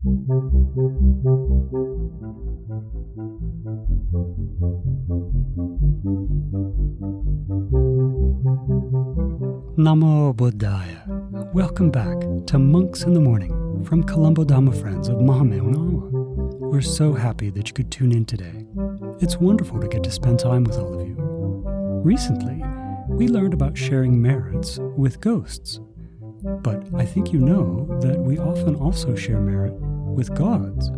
Namo Buddhaya. Welcome back to Monks in the Morning from Colombo Dhamma Friends of Mahamayonawa. We're so happy that you could tune in today. It's wonderful to get to spend time with all of you. Recently, we learned about sharing merits with ghosts. But I think you know that we often also share merit with gods.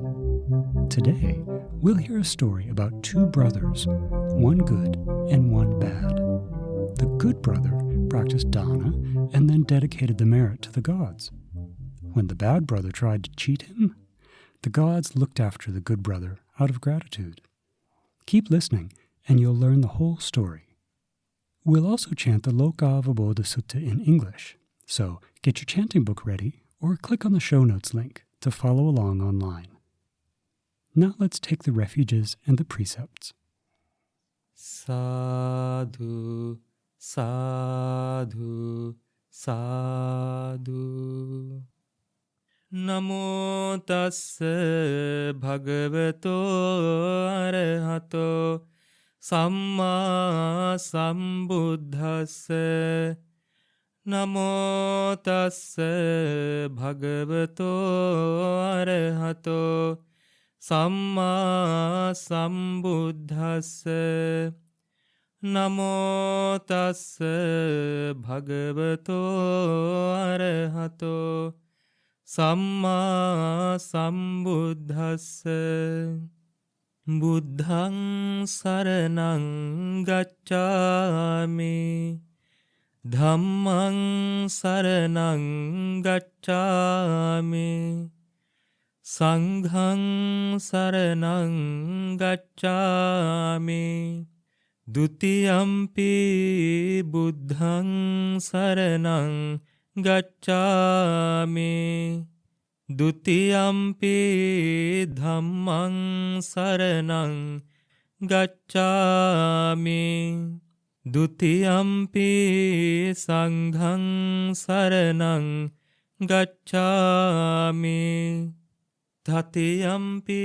Today, we'll hear a story about two brothers, one good and one bad. The good brother practiced dana and then dedicated the merit to the gods. When the bad brother tried to cheat him, the gods looked after the good brother out of gratitude. Keep listening and you'll learn the whole story. We'll also chant the Loka Avabodha Sutta in English, so get your chanting book ready or click on the show notes link to follow along online. Now let's take the refuges and the precepts. Sadhu, sadhu, sadhu. Namo tassa bhagavato arahato samma sambuddhassa. Namo tassa bhagavato arahato samma sambuddhassa. Namo tassa bhagavato arahato samma sambuddhassa. Buddhaṃ saranang gacchāmi. Dhammaṃ saranang gacchāmi. Sanghang saranang gacchāmi. Dutiyampi buddhaṃ saranang gacchāmi. Dutiyampi dhammaṃ saranang gacchāmi. Dutiyampi sanghang saranang gacchāmi. Tatiyampi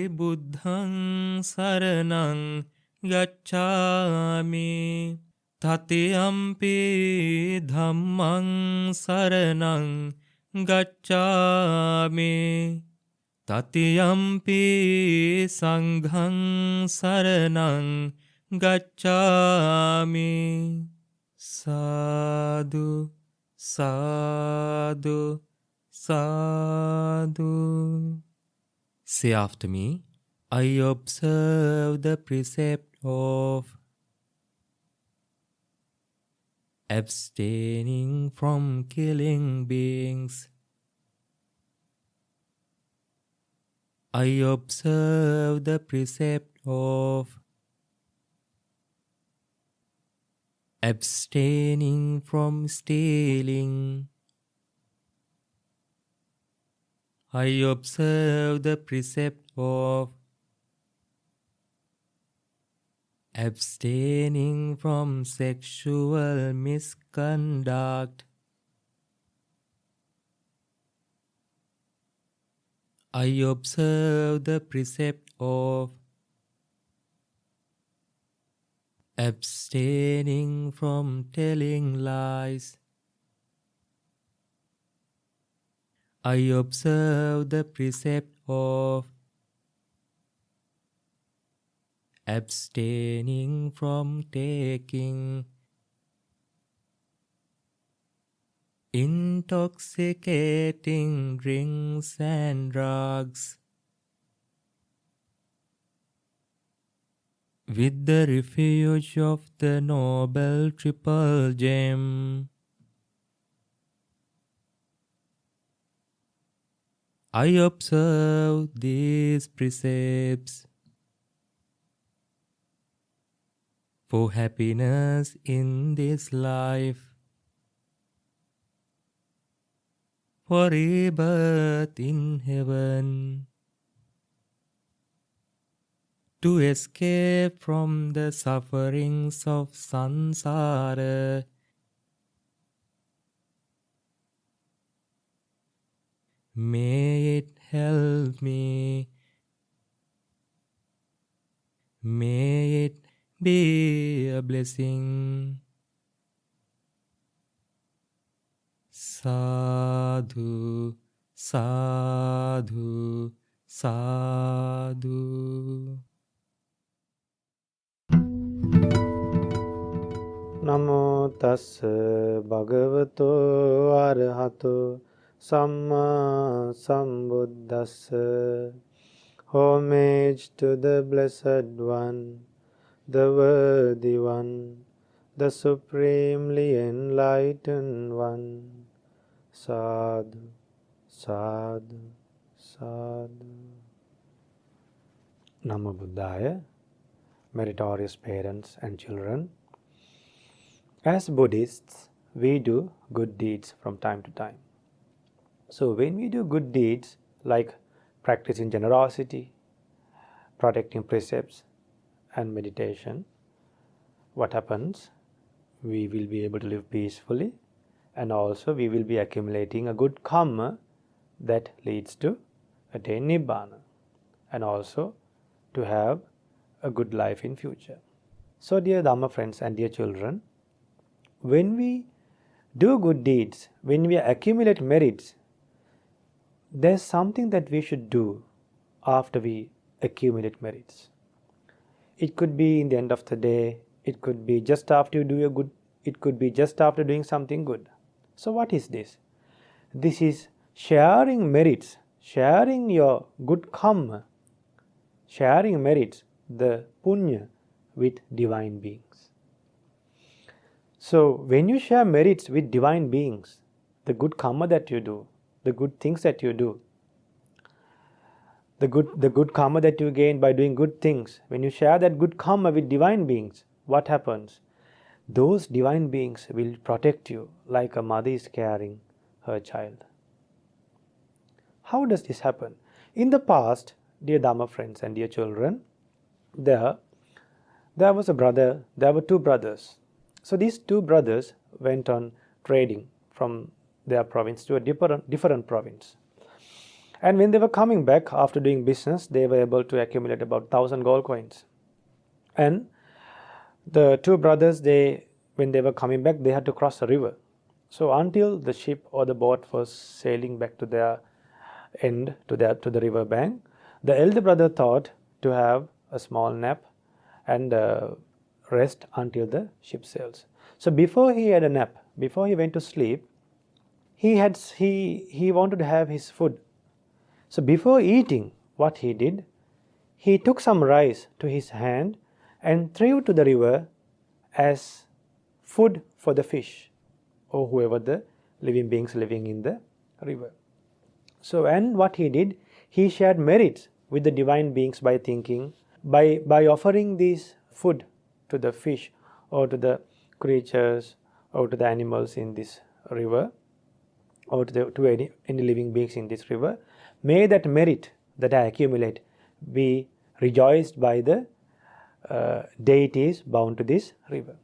buddhaṃ saranang gacchāmi. Tatiyampi dhammaṃ saranang gacchāmi. Tatiyampi sanghang saranang gacchāmi. Sadhu, sadhu, sadhu. Say after me, I observe the precept of abstaining from killing beings. I observe the precept of abstaining from stealing. I observe the precept of abstaining from sexual misconduct. I observe the precept of abstaining from telling lies. I observe the precept of abstaining from taking intoxicating drinks and drugs with the refuge of the Noble Triple Gem. I observe these precepts for happiness in this life, for rebirth in heaven, to escape from the sufferings of samsara. May it help be a blessing. Sadhu, sadhu, sadhu. Namo tassa bhagavato arahato samma sambuddhassa. Homage to the Blessed One, the Worthy One, the Supremely Enlightened One. Sadhu, sadhu, sadhu. Namo Buddhaya, meritorious parents and children. As Buddhists, we do good deeds from time to time. So when we do good deeds like practicing generosity, protecting precepts and meditation, what happens? We will be able to live peacefully, and also we will be accumulating a good karma that leads to attain Nibbana, and also to have a good life in future. So dear Dhamma friends and dear children, when we do good deeds, when we accumulate merits, there's something that we should do after we accumulate merits. It could be in the end of the day, it could be just after you do a good, it could be just after doing something good. So what is this? This is sharing merits, sharing your good karma, sharing merits, the punya, with divine beings. So when you share merits with divine beings, the good karma that you do, the good things that you do, the good karma that you gain by doing good things, when you share that good karma with divine beings, what happens? Those divine beings will protect you like a mother is caring her child. How does this happen? In the past, dear Dhamma friends and dear children, there was a brother, there were two brothers. So these two brothers went on trading from their province to a different province. And when they were coming back after doing business, they were able to accumulate about 1,000 gold coins. And the two brothers, when they were coming back, they had to cross a river. So until the ship or the boat was sailing back to their end, to the river bank, the elder brother thought to have a small nap and rest until the ship sails. So before he had a nap, before he went to sleep, he wanted to have his food. So before eating, what he did, he took some rice to his hand and threw to the river as food for the fish or whoever the living beings living in the river. So, and what he did, he shared merits with the divine beings by thinking, by offering this food to the fish or to the creatures or to the animals in this river or to any living beings in this river. May that merit that I accumulate be rejoiced by the deities bound to this river.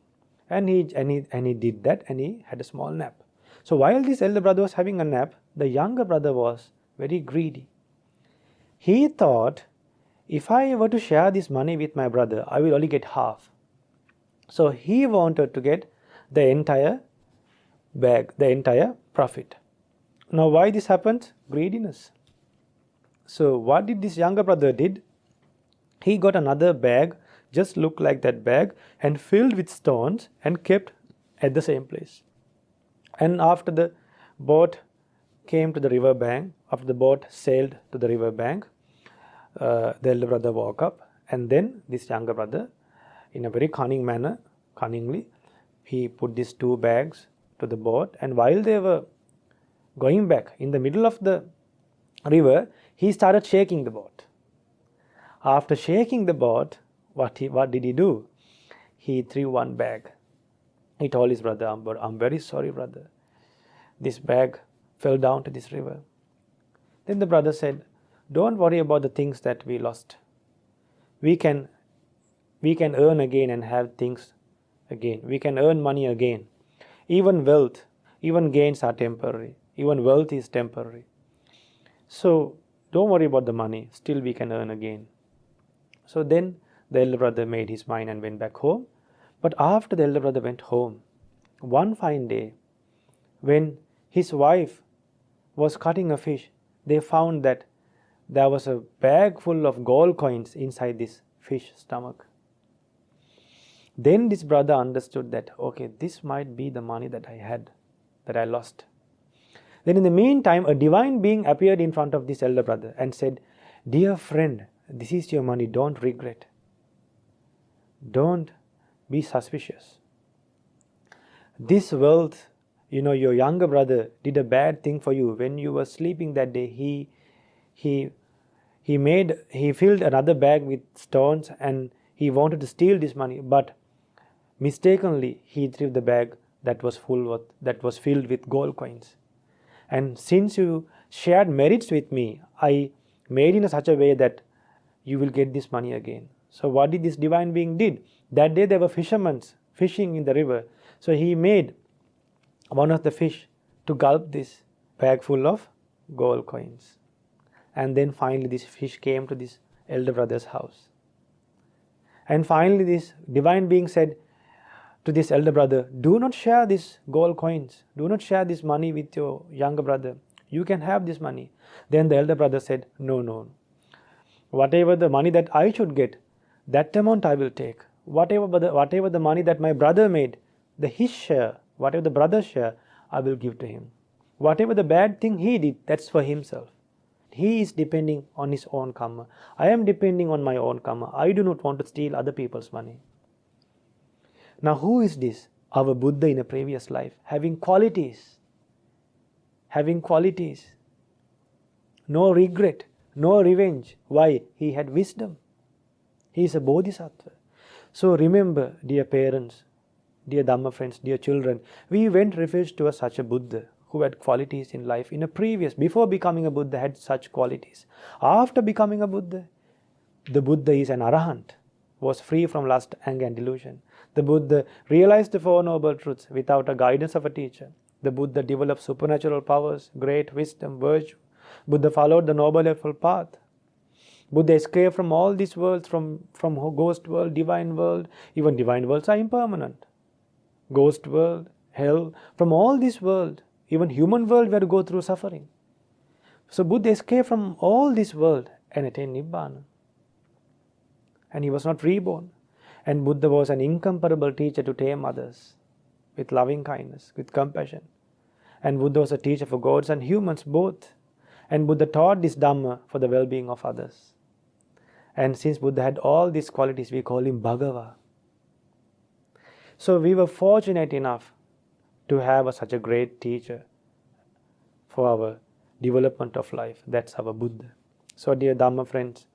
And he did that, and he had a small nap. So while this elder brother was having a nap, the younger brother was very greedy. He thought, if I were to share this money with my brother, I will only get half. So he wanted to get the entire bag, the entire profit. Now why this happened? Greediness. So what did this younger brother did? He got another bag, just looked like that bag, and filled with stones and kept at the same place. And after the boat came to the river bank, after the boat sailed to the river bank, the elder brother woke up, and then this younger brother, in a very cunningly, he put these two bags to the boat, and while they were going back in the middle of the river, he started shaking the boat. After shaking the boat, what did he do? He threw one bag. He told his brother, I'm very sorry, brother. This bag fell down to this river. Then the brother said, don't worry about the things that we lost. We can earn again and have things again. We can earn money again. Even wealth, even gains are temporary. Even wealth is temporary. So don't worry about the money. Still we can earn again. So then the elder brother made his mind and went back home. But after the elder brother went home, one fine day, when his wife was cutting a fish, they found that there was a bag full of gold coins inside this fish stomach. Then this brother understood that, okay, this might be the money that I had, that I lost. Then in the meantime, a divine being appeared in front of this elder brother and said, "Dear friend, this is your money, don't regret. Don't be suspicious. This wealth, your younger brother did a bad thing for you. When you were sleeping that day, he filled another bag with stones and he wanted to steal this money, but mistakenly he threw the bag that was filled with gold coins. And since you shared merits with me, I made in such a way that you will get this money again." So what did this divine being did? That day there were fishermen fishing in the river. So he made one of the fish to gulp this bag full of gold coins. And then finally this fish came to this elder brother's house. And finally this divine being said to this elder brother, "Do not share these gold coins. Do not share this money with your younger brother. You can have this money." Then the elder brother said, No. Whatever the money that I should get, that amount I will take. Whatever the money that my brother made, his share, whatever the brother's share, I will give to him. Whatever the bad thing he did, that's for himself. He is depending on his own karma. I am depending on my own karma. I do not want to steal other people's money. Now who is this? Our Buddha in a previous life, having qualities. No regret, no revenge. Why? He had wisdom. He is a bodhisattva. So remember, dear parents, dear Dhamma friends, dear children, we went refuge to such a Buddha who had qualities in life. Before becoming a Buddha, had such qualities. After becoming a Buddha, the Buddha is an Arahant, was free from lust, anger and delusion. The Buddha realized the Four Noble Truths without a guidance of a teacher. The Buddha developed supernatural powers, great wisdom, virtue. Buddha followed the Noble Eightfold Path. Buddha escaped from all these worlds, from ghost world, divine world. Even divine worlds are impermanent. Ghost world, hell, from all this world, even human world, we have to go through suffering. So Buddha escaped from all this world and attained Nibbana. And he was not reborn. And Buddha was an incomparable teacher to tame others with loving kindness, with compassion. And Buddha was a teacher for gods and humans both. And Buddha taught this Dhamma for the well-being of others. And since Buddha had all these qualities, we call him Bhagava. So we were fortunate enough to have such a great teacher for our development of life. That's our Buddha. So dear Dhamma friends,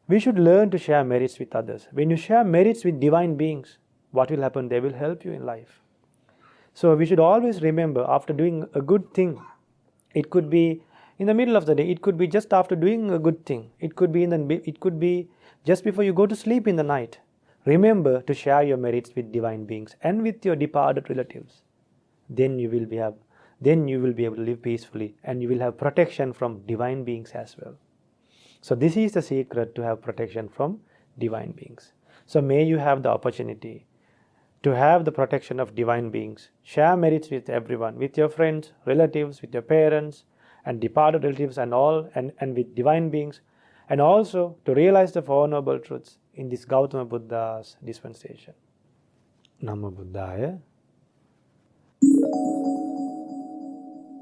we should learn to share merits with others. When you share merits with divine beings, what will happen? They will help you in life. So we should always remember, after doing a good thing, it could be in the middle of the day, it could be just after doing a good thing, it could be just before you go to sleep in the night. Remember to share your merits with divine beings and with your departed relatives. Then you will be able to live peacefully, and you will have protection from divine beings as well. So this is the secret to have protection from divine beings. So may you have the opportunity to have the protection of divine beings. Share merits with everyone, with your friends, relatives, with your parents, and departed relatives and all, and with divine beings, and also to realize the Four Noble Truths in this Gautama Buddha's dispensation. Namo Buddhaya.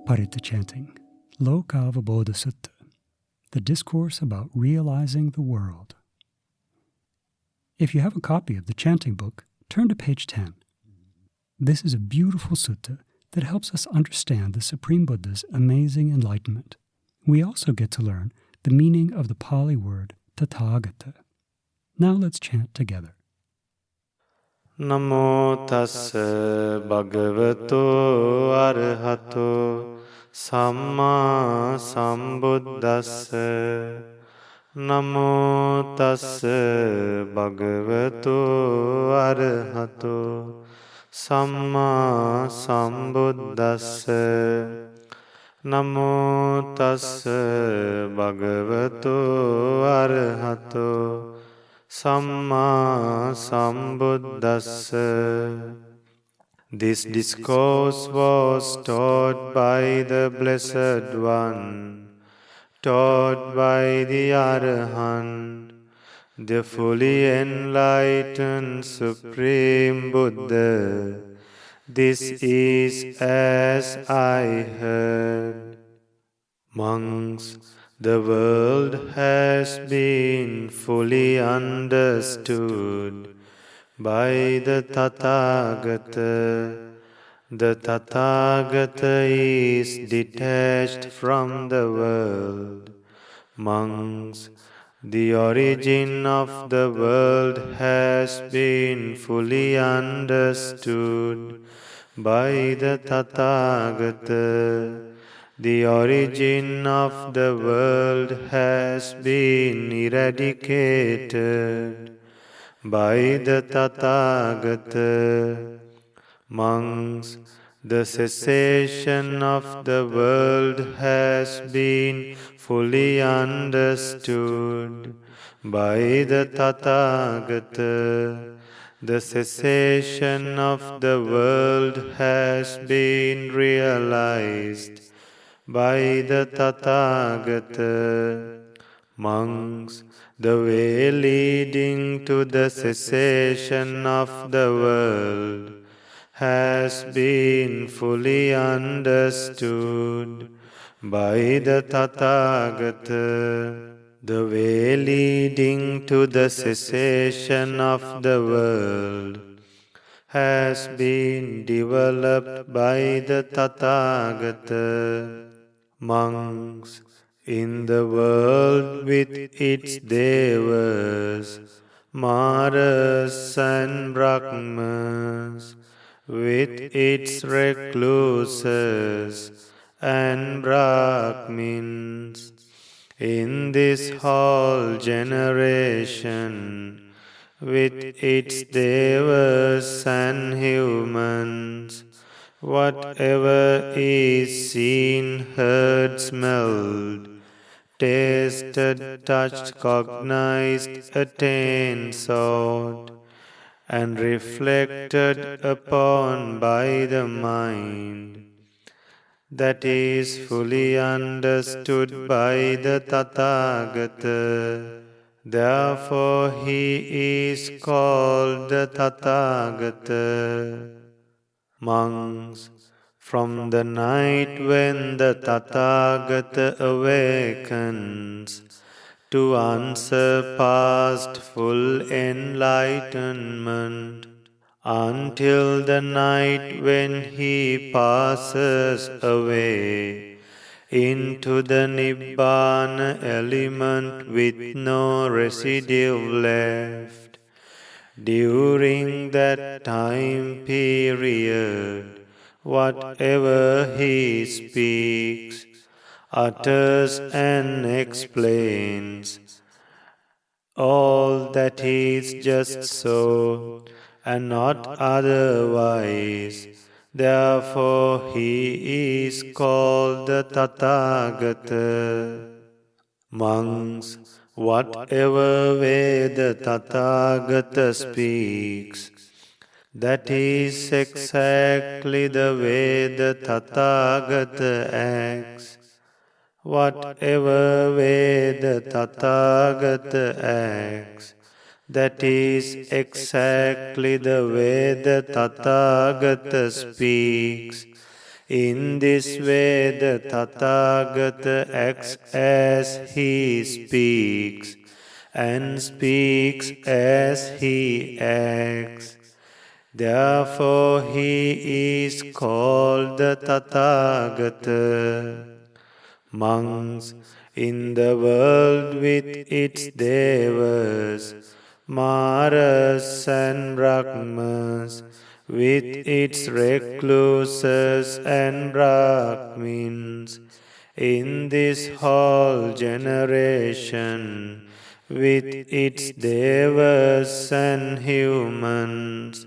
Paritta chanting, Lokavabodha Sutta, the discourse about realizing the world. If you have a copy of the chanting book, turn to page 10. This is a beautiful sutta that helps us understand the Supreme Buddha's amazing enlightenment. We also get to learn the meaning of the Pali word Tathagata. Now let's chant together. Namo tassa bhagavato arahato samma sambuddhassa. Namo tassa bhagavato arahato samma sambuddhassa. Namo tassa bhagavato arahato Samma Sambuddhassa. This discourse was taught by the Blessed One, taught by the Arahant, the fully enlightened Supreme Buddha. This is as I heard. Monks, the world has been fully understood by the Tathagata. The Tathagata is detached from the world. Monks, the origin of the world has been fully understood by the Tathagata. The origin of the world has been eradicated by the Tathagata. Monks, the cessation of the world has been fully understood by the Tathagata. The cessation of the world has been realized by the Tathagata. Monks, the way leading to the cessation of the world has been fully understood by the Tathagata. The way leading to the cessation of the world has been developed by the Tathagata. Monks, in the world with its devas, maras and brahmas, with its recluses and brahmins, in this whole generation, with its devas and humans, whatever is seen, heard, smelled, tasted, touched, cognized, attained, sought, and reflected upon by the mind, that is fully understood by the Tathagata. Therefore he is called the Tathagata. Monks, from the night when the Tathagata awakens to unsurpassed full enlightenment, until the night when he passes away into the Nibbana element with no residue left. During that time period, whatever he speaks, utters and explains, all that is just so and not otherwise. Therefore he is called the Tathagata. Monks, whatever way the Tathagata speaks, that is exactly the way the Tathagata acts. Whatever way the Tathagata acts, that is exactly the way the Tathagata speaks. In this way the Tathagata acts as he speaks, and speaks as he acts. Therefore he is called the Tathagata. Monks, in the world with its devas, maras and brahmas, with its recluses and brahmins, in this whole generation, with its devas and humans,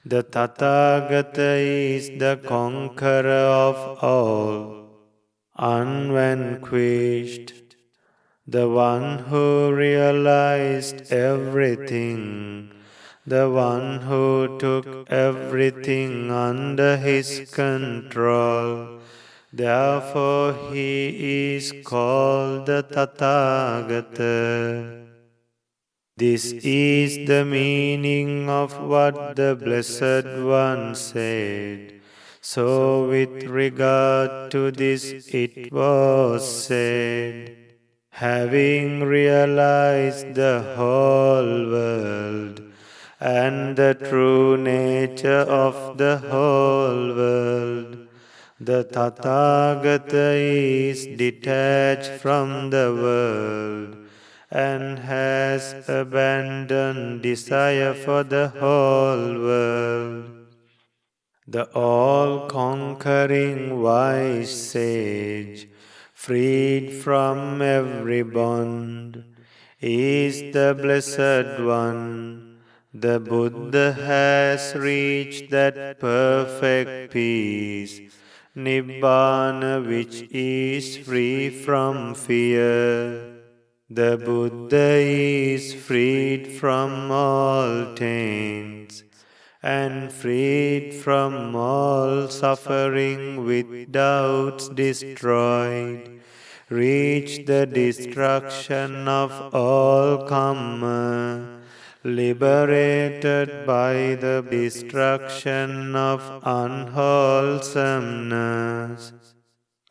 the Tathagata is the conqueror of all, unvanquished. the one who realized everything, the one who took everything under his control. Therefore he is called the Tathagata. This is the meaning of what the Blessed One said. So with regard to this it was said, having realized the whole world and the true nature of the whole world, the Tathagata is detached from the world and has abandoned desire for the whole world. The all-conquering wise sage, freed from every bond, is the Blessed One. The Buddha has reached that perfect peace, Nibbana, which is free from fear. The Buddha is freed from all taints and freed from all suffering, with doubts destroyed, reached the destruction of all karma, liberated by the destruction of unwholesomeness.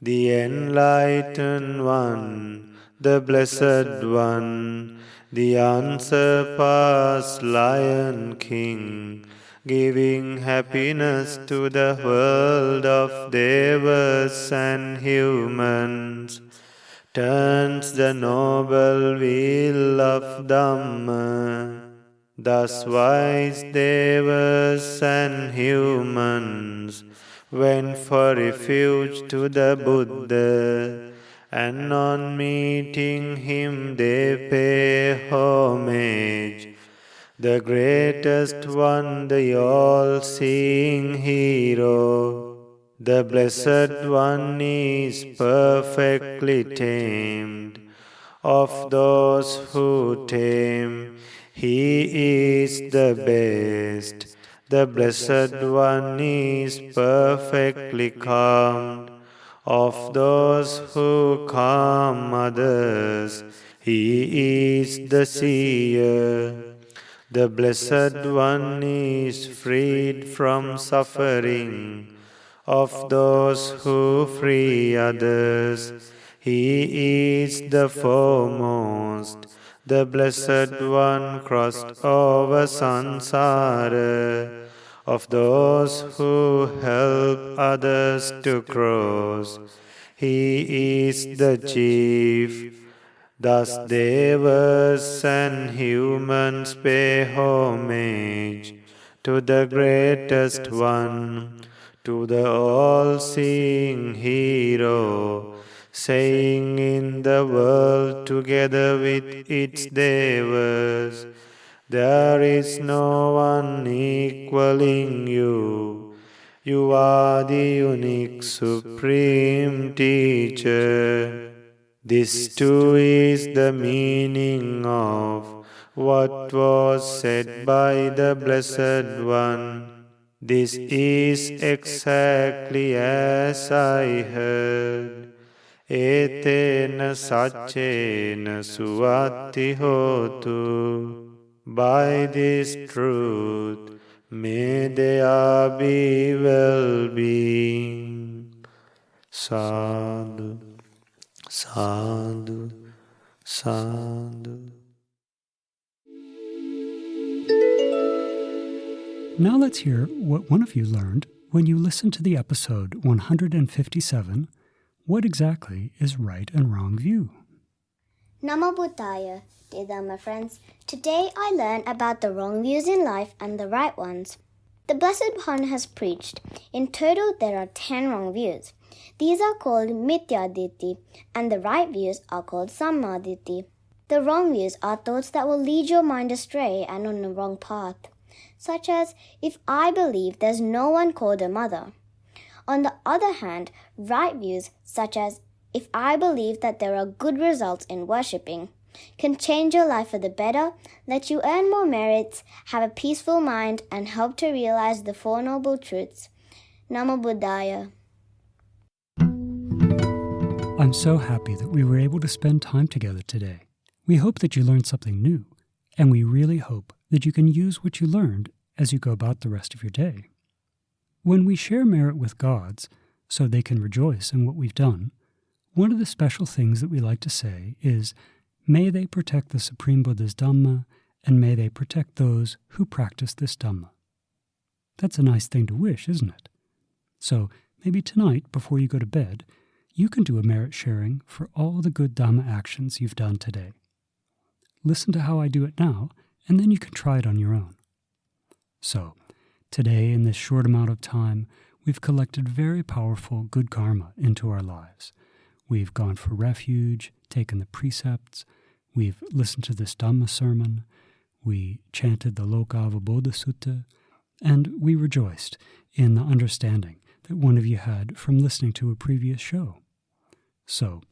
The Enlightened One, the Blessed One, the unsurpassed Lion King, giving happiness to the world of Devas and humans, turns the noble wheel of Dhamma. Thus wise Devas and humans went for refuge to the Buddha, and on meeting him they pay homage. The greatest one, the all-seeing hero, the Blessed One is perfectly tamed. Of those who tame, he is the best. The Blessed One is perfectly calmed. Of those who calm others, he is the seer. The Blessed One is freed from suffering. Of those who free others, he is the foremost. The Blessed One crossed over samsara. Of those who help others to cross, he is the chief. Thus Devas and humans pay homage to the greatest one, to the all-seeing hero, saying in the world together with its Devas, there is no one equaling you. You are the unique supreme teacher. This too is the meaning of what was said by the Blessed One. This is exactly as I heard. Etena saccena suatti hotu. By this truth, may there be well-being. Sadhu, sadhu, sadhu. Now let's hear what one of you learned when you listened to the episode 157, What Exactly is Right and Wrong View? Namo Buddhaya, dear Dharma friends. Today I learn about the wrong views in life and the right ones. The Blessed One has preached. In total, there are 10 wrong views. These are called Mithya-ditthi, and the right views are called Samma-ditthi. The wrong views are thoughts that will lead your mind astray and on the wrong path, such as, if I believe there's no one called a mother. On the other hand, right views, such as, if I believe that there are good results in worshipping, can change your life for the better, let you earn more merits, have a peaceful mind, and help to realize the Four Noble Truths. Namo Buddhaya. I'm so happy that we were able to spend time together today. We hope that you learned something new, and we really hope that you can use what you learned as you go about the rest of your day. When we share merit with gods so they can rejoice in what we've done, one of the special things that we like to say is, may they protect the Supreme Buddha's Dhamma, and may they protect those who practice this Dhamma. That's a nice thing to wish, isn't it? So maybe tonight, before you go to bed, you can do a merit sharing for all the good Dhamma actions you've done today. Listen to how I do it now, and then you can try it on your own. So, today, in this short amount of time, we've collected very powerful good karma into our lives. We've gone for refuge, taken the precepts, we've listened to this Dhamma sermon, we chanted the Lokavibodha Sutta, and we rejoiced in the understanding that one of you had from listening to a previous show. So,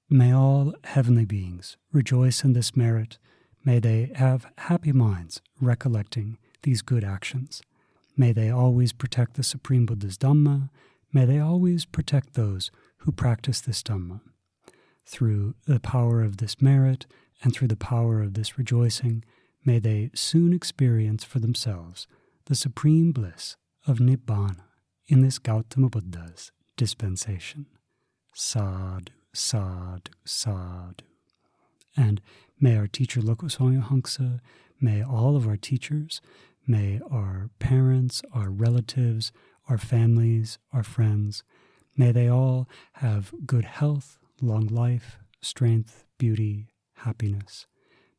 may all heavenly beings rejoice in this merit. May they have happy minds recollecting these good actions. May they always protect the Supreme Buddha's Dhamma. May they always protect those who practice this Dhamma. Through the power of this merit and through the power of this rejoicing, may they soon experience for themselves the supreme bliss of Nibbana in this Gautama Buddha's dispensation. Sadhu, sadhu, sadhu. And may our teacher Lokaswami Hangsa, may all of our teachers, may our parents, our relatives, our families, our friends, may they all have good health, long life, strength, beauty, happiness.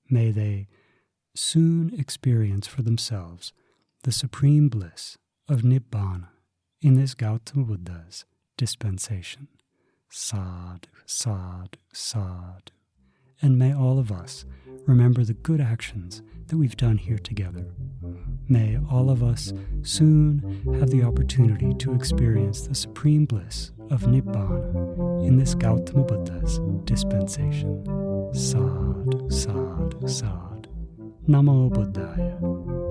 May they soon experience for themselves the supreme bliss of Nibbana in this Gautama Buddha's dispensation. Sadhu, sadhu, sadhu. And may all of us remember the good actions that we've done here together. May all of us soon have the opportunity to experience the supreme bliss of Nibbana in this Gautama Buddha's dispensation. Sadhu, sadhu, sadhu. Namo Buddhaya.